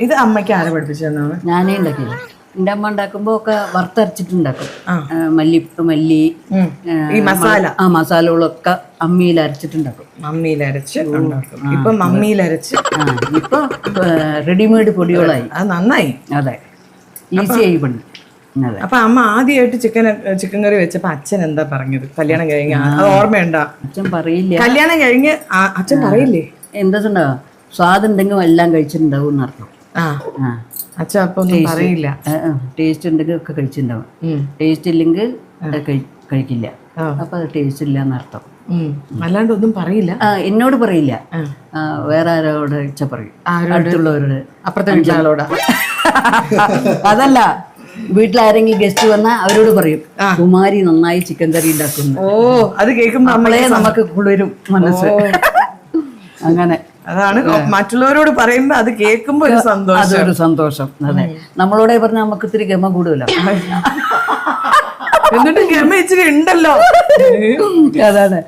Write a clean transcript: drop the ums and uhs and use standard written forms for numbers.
ഇത് അമ്മയ്ക്ക് ആരെ പഠിപ്പിച്ചതെന്നാണ്? ഞാനേ ഉണ്ടാക്കിയത്. എൻ്റെ അമ്മ ഉണ്ടാക്കുമ്പോൾ ഒക്കെ വറുത്തരച്ചിട്ടുണ്ടാക്കും. മല്ലി ഈ മസാല മസാലകളൊക്കെ അമ്മിയിൽ അരച്ചിട്ടുണ്ടാക്കും. മമ്മിയിലരച്ച് ഉണ്ടാക്കും. ഇപ്പൊ മമ്മിയിലരച്ച് ഇപ്പൊ റെഡിമെയ്ഡ് പൊടികളായി. അത് നന്നായി. അതെ, ഈസിയായി പണി. അതെ. അപ്പൊ അമ്മ ആദ്യമായിട്ട് ചിക്കൻ കറി വെച്ചപ്പോ അച്ഛൻ എന്താ പറഞ്ഞത്? കല്യാണം കഴിഞ്ഞ അത് ഓർമ്മയുണ്ടോ? അച്ഛൻ പറയില്ല. കല്യാണം കഴിഞ്ഞ് അച്ഛൻ പറയില്ലേ? എന്താ സ്വാദ് ഉണ്ടെങ്കിൽ എല്ലാം കഴിച്ചിട്ടുണ്ടാവും എന്നർത്ഥം. അച്ഛൻ അപ്പൊ ഒന്നും പറയില്ല. ടേസ്റ്റ് ഉണ്ടെങ്കിൽ ഒക്കെ കഴിച്ചിട്ടുണ്ടാവും. ടേസ്റ്റ് ഇല്ലെങ്കിൽ കഴിക്കില്ല. അപ്പൊ അത് ടേസ്റ്റ് ഇല്ല എന്നർത്ഥം. അല്ലാണ്ട് ഒന്നും പറയില്ല. എന്നോട് പറയില്ല, വേറെ ആരോട് വെച്ചാ പറയും. അടുത്തുള്ളവരോട്, അപ്പുറത്തെ വീട്ടിലാളോടാ. അതല്ല, വീട്ടിലാരെങ്കിലും ഗസ്റ്റ് വന്നാൽ അവരോട് പറയും, കുമാരി നന്നായി ചിക്കൻ കറി ഉണ്ടാക്കുന്നു. അത് കേൾക്കുമ്പോ നമ്മളെ നമുക്ക് കുളിരും മനസ്സ്. അങ്ങനെ അതാണ് മറ്റുള്ളവരോട് പറയുമ്പോ അത് കേൾക്കുമ്പോ ഒരു സന്തോഷം. അതൊരു സന്തോഷം. അതെ, നമ്മളോടെ പറഞ്ഞാൽ നമുക്ക് ഇത്തിരി ഗമ കൂടുതല. എന്നിട്ട് ഗമ ഇച്ചിരി ഉണ്ടല്ലോ. അതാണ്.